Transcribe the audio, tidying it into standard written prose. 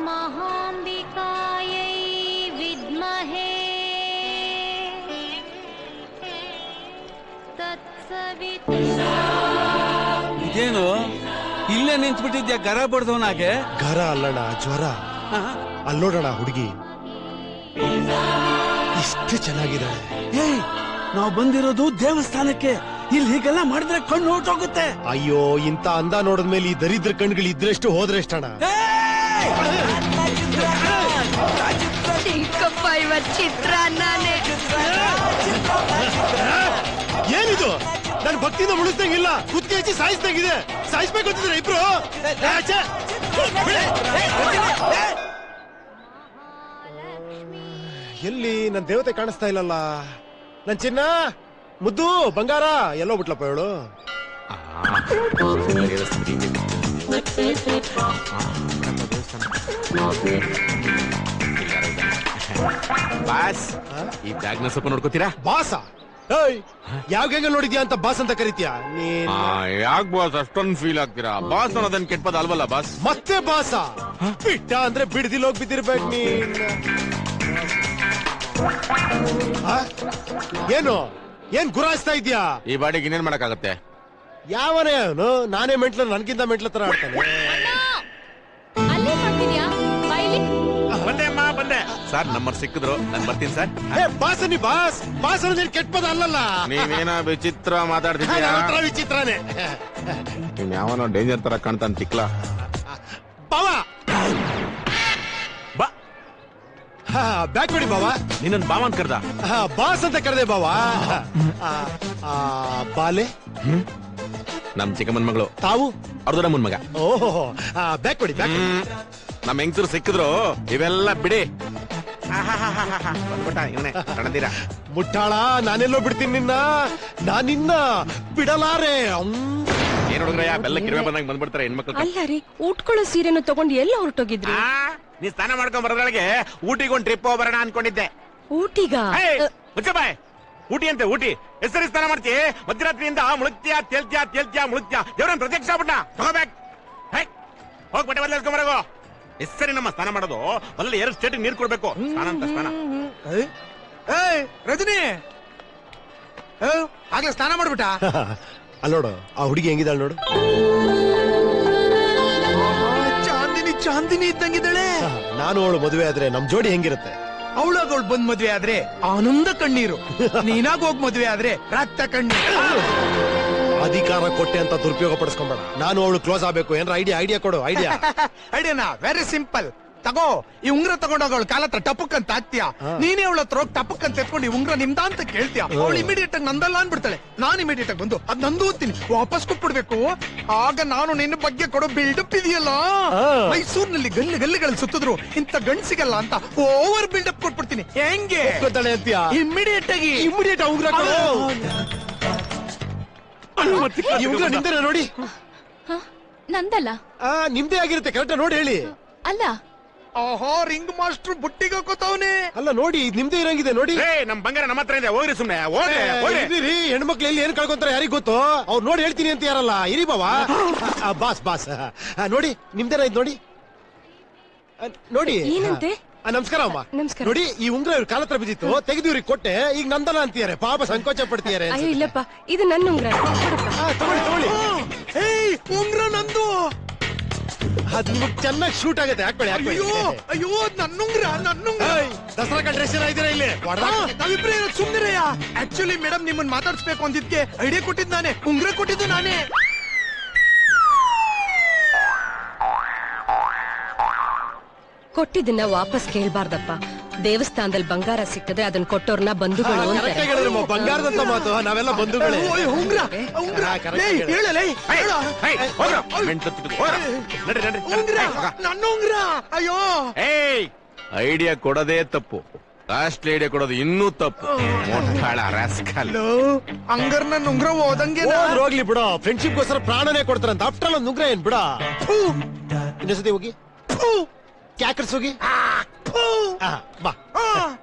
महांबिकायै विद्महे ಇದೇನು ಇಲ್ಲೇ ನಿಂತ್ಬಿಟ್ಟಿದ್ಯಾ? ಗರ ಬಡ್ದವನಾಗೆ. ಗರ ಅಲ್ಲಣ್ಣ, ಜ್ವರ. ಅಲ್ಲೋಡಣ ಹುಡುಗಿ ಇಷ್ಟು ಚೆನ್ನಾಗಿದ್ದಾಳೆ. ಏಯ್, ನಾವು ಬಂದಿರೋದು ದೇವಸ್ಥಾನಕ್ಕೆ. ಇಲ್ಲಿ ಹೀಗೆಲ್ಲ ಮಾಡಿದ್ರೆ ಕಣ್ಣು ಹೊರಟೋಗುತ್ತೆ. ಅಯ್ಯೋ, ಇಂತ ಅಂದ ನೋಡಿದ್ಮೇಲೆ ಈ ದರಿದ್ರ ಕಣ್ಗಳು ಇದ್ರೆಷ್ಟು ಹೋದ್ರೆಷ್ಟಣ. ಚಿತ್ರಾನ್ನನೇ. ಏನಿದು? ನನ್ ಭಕ್ತಿಯಿಂದ ಮುಳಿಸ್ದಂಗಿಲ್ಲ, ಕುತ್ತಿ ಹಚ್ಚಿ ಸಾಯಿಸ್ದಂಗಿದೆ. ಸಾಯಿಸ್ಬೇಕು ಅಂತಿದ್ರೆ ಇಬ್ರು. ಎಲ್ಲಿ ನನ್ ದೇವತೆ ಕಾಣಿಸ್ತಾ ಇಲ್ಲಲ್ಲ? ನನ್ ಚಿನ್ನ, ಮುದ್ದು, ಬಂಗಾರ ಎಲ್ಲೋ ಬಿಟ್ಲಪ್ಪ ಹೇಳು. ಬಾಸ್, ಈ ಬ್ಯಾಗ್ ನ ಸ್ವಲ್ಪ ನೋಡ್ಕೋತೀರಾ? ಬಾಸ? ಯಾವ ಗಂಗಲ್ ನೋಡಿದ್ಯಾ ಅಂತ ಬಾಸ್ ಅಂತ ಕರಿತೀಯ ನೀನ್? ಯಾಕ್ ಬಾಸ್ ಅಷ್ಟೊಂದು ಫೀಲ್ ಆಗ್ತೀರಾ? ಬಾಸ್ ಅನ್ನೋದನ್ ಕೆಟ್ಪದ ಅಲ್ವಲ್ಲ ಬಾಸ್? ಮತ್ತೆ ಬಾಸ? ಬಿಟ್ಟ ಅಂದ್ರೆ ಬಿಡ್ದಿಲ್ ಹೋಗಿ ಬಿದ್ದಿರ್ಬೇಕು ನೀನ್. ಏನು ಏನ್ ಗುರಾಯಿಸ್ತಾ ಇದ್ಯಾ? ಈ ಬಾಡಿಗೆ ಇನ್ನೇನ್ ಮಾಡಕ್ಕಾಗತ್ತೆ? ಯಾವನೇ ಅವನು? ನಾನೇ ಮೆಂಟ್ಲ, ನನ್ಗಿಂತ ಮೆಂಟ್ಲ ತರ ಆಡ್ತಾನೆ. ಬಂದೆ ಸರ್, ನಂಬರ್ ಸಿಕ್ಕಿದ್ರು, ನಾನು ಬರ್ತೀನಿ ಸರ್. ಬಾಸ್ ನೀ ಬಾಸ್ ಬಾಸ್ ಅನ್ನೋದೇನ್ ಕೆಟ್ಟ ಪದ ಅಲ್ಲಲ್ಲ. ನೀವೇನ ವಿಚಿತ್ರ ಮಾತಾಡ್ತಿದ್ದೀರಾ? ವಿಚಿತ್ರನೇ. ನೀನ್ ಯಾವನೋ ಡೇಂಜರ್ ತರ ಕಾಣ್ತಾನ ತಿಕ್ಲ. ಬಾವ ಬ್ಯಾಕ್ ಕೊಡಿ ಬಾವ. ನೀನನ್ ಬಾವನ್ ಕರ್ದ? ಬಾಸ್ ಅಂತ ಕರೆದೆ ಬಾವ. ಬಾಲೆ ನಮ್ ಚಿಕ್ಕಮ್ಮನ್ ಮಗಳು. ತಾವು? ಅವ್ರ ದೊಡ್ಡಮ್ಮನ್ ಮಗ. ಓಹೋ, ಬ್ಯಾಕ್ ಕೊಡಿ. ಬ್ಯಾಕ್ ನಮ್ ಹೆಂಗಸರು ಸಿಕ್ಕಿದ್ರು ಇವೆಲ್ಲ ಬಿಡಿ. ಬಂದ್ಬಿಟ್ಟ ಇವನೇ ಕಣದೀರಾ? ಮುಟ್ಟಾಳ, ನಾನೆಲ್ಲೋ ಬಿಡ್ತೀನಿ ನಿನ್ನ. ನಾನಿನ್ನ ಬಿಡಲಾರೆ. ಏನ್ ಹುಡುಗ್ರಯ್ಯ, ಬೆಲ್ಲ ಕಿರುವೆ ಬಂದಂಗ್ ಬಂದ್ಬಿಡ್ತಾರೆ ಹೆಣ್ಮಕ್ಳು. ಅಲ್ಲ ರೀ, ಉಟ್ಕೊಳ್ಳೋ ಸೀರೆನು ತಗೊಂಡು ಎಲ್ಲ ಹೊರಟೋಗಿದ್ರಿ? ನೀ ಸ್ನಾನ ಮಾಡ್ಕೊಂಡ್ ಬರೋದ್ರೊಳಗೆ ಊಟಿಗೆ ಒಂದ್ ಟ್ರಿಪ್ ಹೋಗ್ಬರೋಣ ಅನ್ಕೊಂಡಿದ್ದೆ. ಊಟಿಗ? ಮುಚ್ಚಬಾಯ್, ಊಟಿ ಅಂತೆ ಊಟಿ. ಹೆಸರಿ ಸ್ನಾನ ಮಾಡ್ತಿ, ಮಧ್ಯರಾತ್ರಿಯಿಂದ ಮುಳುಗ್ತೀಯ, ತೇಲ್ತ್ಯಾ ತೇಲ್ತ್ಯಾ ಮುಳುಗ್ತೀಯ. ದೇವ್ರನ್ ಪ್ರತ್ಯಕ್ಷ ಆಗ್ಬಿಟ್ಟ. ತಗೋಬೇಕು, ಹೋಗ್ ಬಟ್ಟೆ ಬದಲಾಯಿಸ್ಕೊಂಡ್ ಬರೋಗು. ಹೆಸರಿ ನಮ್ಮ ಸ್ನಾನ ಮಾಡೋದು ಅಲ್ಲಿ 2 ಸ್ಟೇಟ್ ನೀರ್ ಕೊಡ್ಬೇಕು. ಸ್ನಾನ ಅಂತ ಸ್ನಾನ. ರಜನಿ ಆಗ್ಲೇ ಸ್ನಾನ ಮಾಡ್ಬಿಟ್ಟ? ಅಲ್ಲೋಡು, ಆ ಹುಡುಗಿ ಹೆಂಗಿದ್ದಾಳೆ ನೋಡು. ಚಾಂದಿನಿ ಚಾಂದಿನಿ ಇದ್ದಂಗಿದ್ದಾಳೆ. ನಾನು ಅವಳು ಮದುವೆ ಆದ್ರೆ ನಮ್ ಜೋಡಿ ಹೆಂಗಿರುತ್ತೆ? ಅವಳಾಗೋಳ್ ಬಂದ್ ಮದ್ವೆ ಆದ್ರೆ ಆನಂದ ಕಣ್ಣೀರು, ನೀನಾಗ ಹೋಗ್ ಮದ್ವೆ ಆದ್ರೆ ರಕ್ತ ಕಣ್ಣೀರು. ಅಧಿಕಾರ ಕೊಟ್ಟೆ ಅಂತ ದುರುಪಯೋಗ ಪಡಿಸ್ಕೊಂಬೇಡ. ನಾನು ಅವಳು ಕ್ಲೋಸ್ ಆಗ್ಬೇಕು. ಏನಾರ ಐಡಿಯಾ ಕೊಡು. ಐಡಿಯಾನಾ? Very simple. ತಗೋ, ಈ ಉಂಗ್ರ ತಗೊಂಡೋಗ ಅವಳ ಕಾಲ ಹತ್ರ ಟಪಕ್ ಅಂತ ಹಾಕ್ತೀಯ. ನೀನೇ ಅವಳ ಹತ್ರ ಹೋಗಿ ಟಪಕ್ ಅಂತ ಎತ್ಕೊಂಡು ಈ ಉಂಗ್ರ ನಿಮ್ದ ಅಂತ ಕೇಳ್ತೀಯ. ಅವಳು ಇಮಿಡಿಯೇಟ್ ಆಗಿ ನಂದಲ್ಲ ಅನ್ಬಿಡ್ತಾಳೆ. ನಾನು ಇಮಿಡಿಯೇಟ್ ಆಗಿ ಬಂದು ಅದ್ ನಂದು ಓದ್ತೀನಿ, ವಾಪಸ್ ಕೊಟ್ಬಿಡ್ಬೇಕು. ಆಗ ನಾನು ನಿನ್ನ ಬಗ್ಗೆ ಕೊಡೋ ಬಿಲ್ಡಪ್ ಇದೆಯಲ್ಲ, ಮೈಸೂರಿನಲ್ಲಿ ಗಲ್ಲಿಗಳಲ್ಲಿ ಸುತ್ತಿದ್ರು ಇಂತ ಗಂಡ್ ಸಿಗಲ್ಲ ಅಂತ ಓವರ್ ಬಿಲ್ಡಪ್ ಕೊಟ್ಬಿಡ್ತೀನಿ. ಹೆಂಗೆ ಇಮಿಡಿಯೇಟ್ ಆಗಿ ಉಂಗ್ರ ನಿಮ್ದೇ ನೋಡಿ. ನಂದಲ್ಲ, ನಿಮ್ದೇ ಆಗಿರುತ್ತೆ. ಕರೆಕ್ಟ್ ನೋಡಿ ಹೇಳಿ. ಅಲ್ಲ. ಆಹಾ, ರಿಂಗ್ ಮಾಸ್ಟರ್ ಬುಟ್ಟಿಗೆ ಹಾಕೋತಾವನೆ. ಅಲ್ಲ ನೋಡಿ, ನಿಮ್ದೇ ಇರಂಗಿದೆ ನೋಡಿ. ನಮ್ ಬಂಗಾರ ನಮ್ಮ ಹತ್ರ ಇದೆ, ಹೋಗ್ರಿ ಸುಮ್ನೆ. ಹೆಣ್ಮಕ್ಳು ಎಲ್ಲಿ ಏನ್ ಕಳ್ಕೊಂತಾರೆ ಯಾರಿಗ್ ಗೊತ್ತು? ಅವ್ರು ನೋಡಿ ಹೇಳ್ತೀನಿ ಅಂತ ಯಾರಲ್ಲ. ಇರಿ ಬಾವಾ. ಬಾಸ್ ನೋಡಿ, ನಿಮ್ದೇನ ಇದ್ ನೋಡಿ. ನೋಡಿ. ಏನಂತೆ? ನಮಸ್ಕಾರ ಅಮ್ಮ. ನಮಸ್ಕಾರ. ನೋಡಿ, ಈ ಉಂಗ್ರ ಇವ್ರ ಕಾಲ ಹತ್ರ ಬಿದ್ದಿತ್ತು, ತೆಗೆದು ಇವ್ರಿಗೆ ಕೊಟ್ಟೆ. ಈಗ ನಂದಲ್ಲ ಅಂತೀಯಾರೆ, ಪಾಪ ಸಂಕೋಚ ಪಡ್ತೀಯಾರೆ. ಅಯ್ಯೋ ಇಲ್ಲಪ್ಪ, ಇದು ನನ್ನ ಉಂಗ್ರ. ತಗೊಳ್ಳಿ. ಉಂಗ್ರ ನಂದು. ಅದ್ ನಿಮಗ್ ಚೆನ್ನಾಗಿ ಶೂಟ್ ಆಗುತ್ತೆ. ಹಾಕೊಳ್ಳಿ. ಅಯ್ಯೋ ನನ್ನುಂಗ್ರ. ದಸರಾ ಡ್ರೆಸ್ ಇದ್ದೀರಾ ಇಲ್ಲಿ? ನಾವಿಬ್ರೇ ಸುಮ್ನಿರಯ್ಯ. ಆಕ್ಚುಲಿ ಮೇಡಮ್ ನಿಮ್ಮನ್ನ ಮಾತಾಡ್ಸ್ಬೇಕು ಅಂದಿದ್ಕೆ ಐಡಿಯಾ ಕೊಟ್ಟಿದ್ ನಾನೇ, ಉಂಗ್ರ ಕೊಟ್ಟಿದ್ದು ನಾನೇ. ಕೊಟ್ಟಿದ್ದನ್ನ ವಾಪಸ್ ಕೇಳ್ಬಾರ್ದಪ್ಪ. ದೇವಸ್ಥಾನದಲ್ಲಿ ಬಂಗಾರ ಸಿಕ್ಕದ್ರೆ ಅದನ್ನ ಕೊಟ್ಟೋರ್ನ ಬಂಧುಗಳು ಅಂತಾರೆ. ಬಂಗಾರದಂತ ಮಾತು, ನಾವೆಲ್ಲ ಬಂಧುಗಳೇ. ಉಂಗ್ರ ನನ್ನ ಉಂಗ್ರ. ಅಯ್ಯೋ, ಐಡಿಯಾ ಕೊಡೋದೇ ತಪ್ಪು, ಕಾಸ್ಟ್ಲಿ ಐಡಿಯಾ ಕೊಡೋದು ಇನ್ನೂ ತಪ್ಪು. ಹಂಗಾರ ನನ್ನ ಉಂಗ್ರ ಹೋದಂಗೆ ಹೋಗ್ಲಿ ಬಿಡ. ಫ್ರೆಂಡ್ಶಿಪ್ ಗೋಸ್ಕರ ಪ್ರಾಣನೇ ಕೊಡ್ತಾರಂತ. ಆಫ್ಟರ್ ಆಲ್ ಉಂಗ್ರ ಏನ್ ಬಿಡ. ಇನ್ನೊಂದ್ಸತಿ ಹೋಗಿ ಕ್ಯಾಕರ್ಸ್ ಹೋಗಿ ಬಾ.